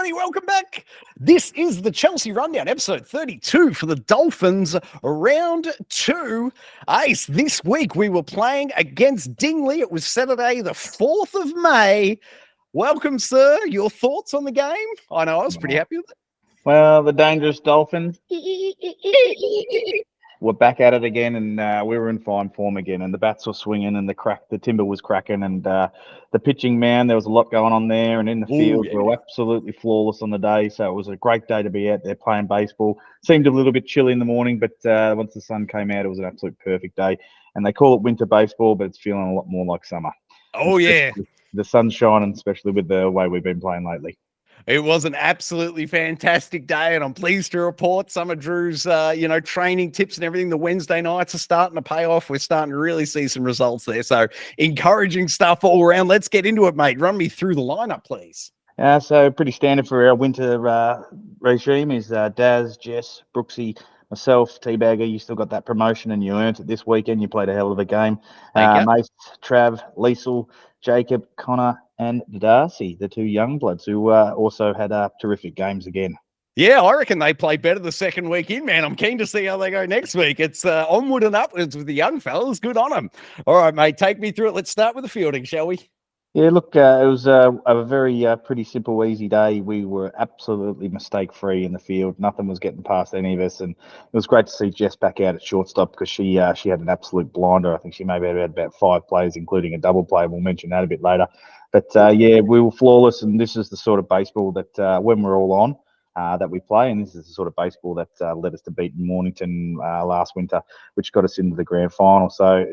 everybody. Welcome back. This is the Chelsea Rundown, episode 32 for the Dolphins, round 2. Ace, this week we were playing against Dingley. It was Saturday, the 4th of May. Welcome, sir. Your thoughts on the game? I know I was pretty happy with it. Well, the dangerous Dolphins. We're back at it again, and we were in fine form again, and the bats were swinging, and the timber was cracking, and the pitching, man, there was a lot going on there, and in the field, we were absolutely flawless on the day, so it was a great day to be out there playing baseball. Seemed a little bit chilly in the morning, but once the sun came out, it was an absolute perfect day, and they call it winter baseball, but it's feeling a lot more like summer. Oh, yeah. The sun's shining, especially with the way we've been playing lately. It was an absolutely fantastic day, and I'm pleased to report some of Drew's, training tips and everything. The Wednesday nights are starting to pay off. We're starting to really see some results there. So encouraging stuff all around. Let's get into it, mate. Run me through the lineup, please. So pretty standard for our winter regime is Daz, Jess, Brooksy, myself, Teabagger. You still got that promotion, and you earned it this weekend. You played a hell of a game. Mace, Trav, Liesel, Jacob, Connor, and Darcy, the two young bloods who also had terrific games again. Yeah, I reckon they play better the second week in, man. I'm keen to see how they go next week. It's onward and upwards with the young fellas. Good on them. All right, mate, take me through it. Let's start with the fielding, shall we? Yeah, look, it was a very pretty simple, easy day. We were absolutely mistake-free in the field. Nothing was getting past any of us, and it was great to see Jess back out at shortstop because she had an absolute blinder. I think she maybe had about 5 plays, including a double play. We'll mention that a bit later. But, yeah, we were flawless, and this is the sort of baseball that when we're all on, that we play, and this is the sort of baseball that led us to beat Mornington last winter, which got us into the grand final. So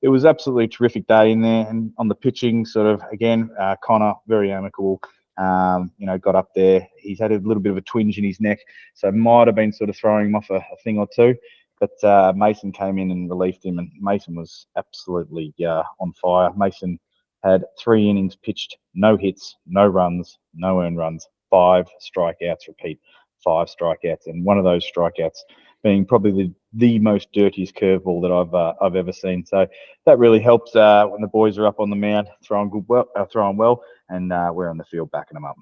it was absolutely a terrific day in there. And on the pitching, sort of, again, Connor, very amicable, got up there. He's had a little bit of a twinge in his neck, so might have been sort of throwing him off a thing or two. But Mason came in and relieved him, and Mason was absolutely on fire. Mason had 3 innings pitched, no hits, no runs, no earned runs, 5 strikeouts, repeat, 5 strikeouts. And one of those strikeouts being probably the most dirtiest curveball that I've ever seen. So that really helps when the boys are up on the mound throwing well, and we're on the field backing them up.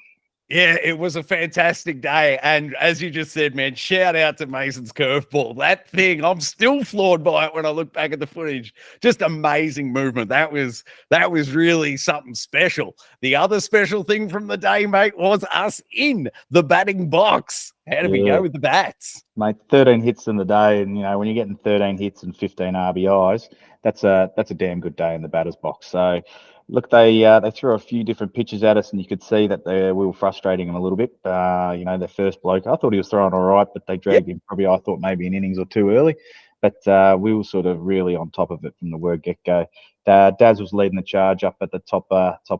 Yeah, it was a fantastic day. And as you just said, man, shout out to Mason's curveball. That thing, I'm still floored by it when I look back at the footage. Just amazing movement. That was really something special. The other special thing from the day, mate, was us in the batting box. How did we go with the bats? Mate, 13 hits in the day. And, when you're getting 13 hits and 15 RBIs, that's a damn good day in the batter's box. So, look, they threw a few different pitches at us, and you could see that we were frustrating them a little bit. Their first bloke, I thought he was throwing all right, but they dragged him probably, I thought, maybe an innings or 2 early. But we were sort of really on top of it from the word get-go. Daz was leading the charge up at the top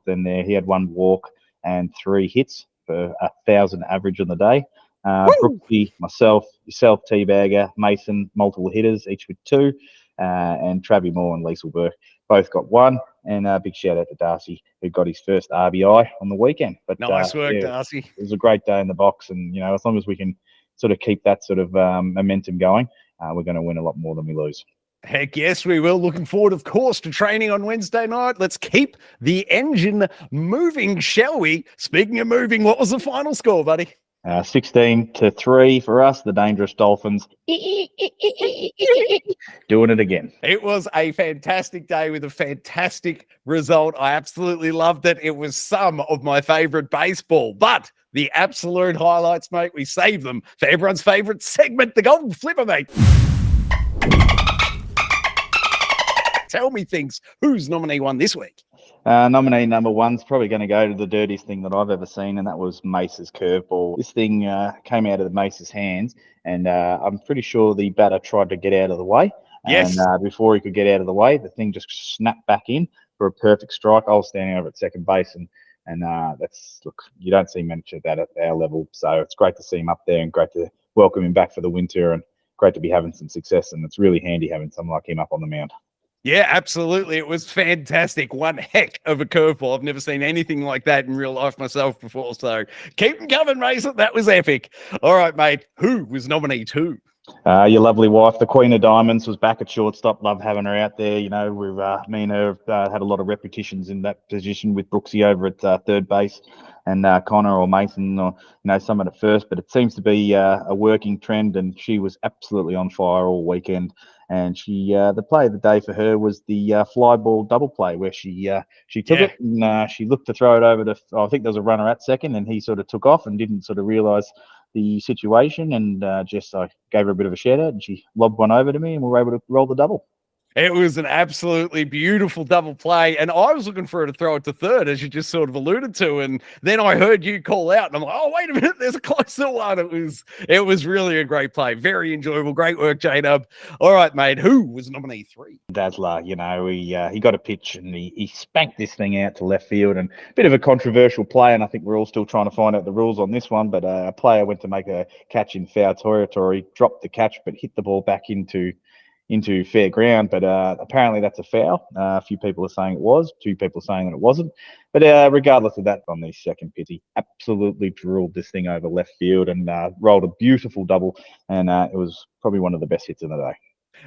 end there. He had 1 walk and 3 hits for 1,000 average on the day. Brooksy, myself, yourself, Teabagger, Mason, multiple hitters, each with 2, and Travis Moore and Liesel Burke both got 1. And a big shout out to Darcy, who got his first RBI on the weekend. But nice work, Darcy. It was a great day in the box, and as long as we can sort of keep that sort of momentum going, we're going to win a lot more than we lose. Heck yes, we will. Looking forward, of course, to training on Wednesday night. Let's keep the engine moving, shall we? Speaking of moving, what was the final score, buddy? 16-3 for us, the dangerous Dolphins. Doing it again. It was a fantastic day with a fantastic result. I absolutely loved it. It was some of my favorite baseball, but the absolute highlights, mate, we save them for everyone's favorite segment, the Golden Flipper, mate. Tell me things. Who's nominee 1 this week? Nominee number 1's probably going to go to the dirtiest thing that I've ever seen, and that was Mace's curveball. This thing came out of Mace's hands, and I'm pretty sure the batter tried to get out of the way. Yes. And before he could get out of the way, the thing just snapped back in for a perfect strike. I was standing over at second base, and look, you don't see much of that at our level. So it's great to see him up there, and great to welcome him back for the winter, and great to be having some success. And it's really handy having someone like him up on the mound. Yeah, absolutely. It was fantastic. One heck of a curveball. I've never seen anything like that in real life myself before. So keep them coming, Mason. That was epic. All right, mate. Who was nominee 2? Your lovely wife, the Queen of Diamonds, was back at shortstop. Love having her out there. We've me and her have had a lot of repetitions in that position with Brooksy over at third base. and Connor or Mason, or someone at first. But it seems to be a working trend, and she was absolutely on fire all weekend. And the play of the day for her was the fly ball double play, where she took it and she looked to throw it over to. I think there was a runner at second, and he sort of took off and didn't sort of realise the situation, and I gave her a bit of a shout out, and she lobbed one over to me, and we were able to roll the double. It was an absolutely beautiful double play. And I was looking for her to throw it to third, as you just sort of alluded to. And then I heard you call out, and I'm like, oh, wait a minute, there's a closer one. It was really a great play. Very enjoyable. Great work, J-Dub. All right, mate. Who was nominee 3? Dazzler, he got a pitch and he spanked this thing out to left field, and a bit of a controversial play. And I think we're all still trying to find out the rules on this one. But a player went to make a catch in foul territory, dropped the catch, but hit the ball back into fair ground, but apparently that's a foul. A few people are saying it was, 2 people are saying that it wasn't. But regardless of that, on the second pitch, he absolutely drilled this thing over left field and rolled a beautiful double, and it was probably one of the best hits of the day.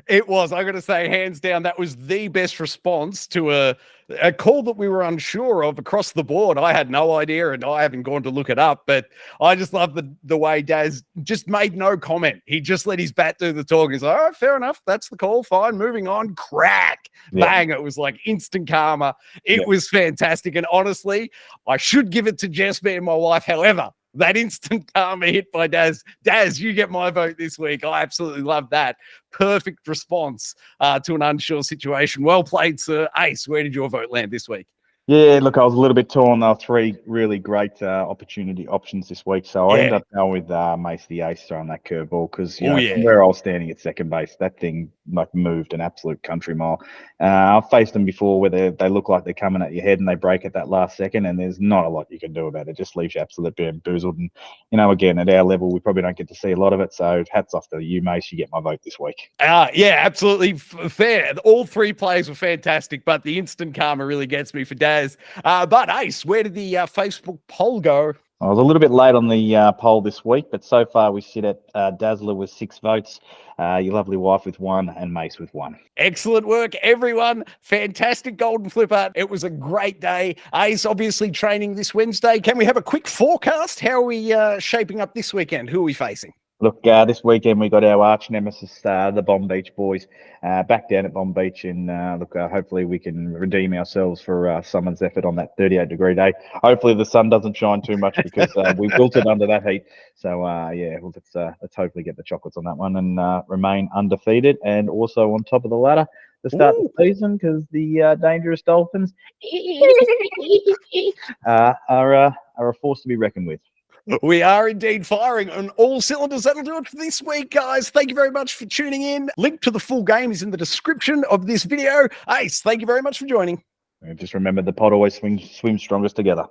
It was. I'm going to say, hands down, that was the best response to a call that we were unsure of across the board. I had no idea, and I haven't gone to look it up, but I just love the way Daz just made no comment. He just let his bat do the talking. He's like, all right, fair enough. That's the call. Fine. Moving on. Crack. Yeah. Bang. It was like instant karma. It was fantastic. And honestly, I should give it to Jess, me and my wife. However, that instant karma hit by Daz. Daz, you get my vote this week. I absolutely love that. Perfect response to an unsure situation. Well played, sir. Ace, where did your vote land this week? Yeah, look, I was a little bit torn. There were 3 really great options this week. So I ended up going with Mace the Ace throwing that curveball because from where I was standing at second base, that thing moved an absolute country mile. I've faced them before where they look like they're coming at your head and they break at that last second, and there's not a lot you can do about it. It just leaves you absolutely bamboozled. And, again, at our level, we probably don't get to see a lot of it. So hats off to you, Mace. You get my vote this week. Yeah, absolutely fair. All 3 plays were fantastic, but the instant karma really gets me for Daz. But Ace, where did the Facebook poll go? I was a little bit late on the poll this week, but so far we sit at Dazzler with 6 votes, your lovely wife with 1, and Mace with 1. Excellent work, everyone. Fantastic Golden Flipper. It was a great day. Ace, obviously training this Wednesday. Can we have a quick forecast? How are we shaping up this weekend? Who are we facing? Look, this weekend we got our arch nemesis, the Bomb Beach boys, back down at Bomb Beach, and hopefully we can redeem ourselves for someone's effort on that 38-degree day. Hopefully the sun doesn't shine too much because we wilted under that heat. So let's hopefully get the chocolates on that one and remain undefeated and also on top of the ladder to start the season, because the dangerous Dolphins are a force to be reckoned with. We are indeed firing on all cylinders. That'll do it for this week, guys. Thank you very much for tuning in. Link to the full game is in the description of this video. Ace, thank you very much for joining. And just remember, the pod always swims strongest together.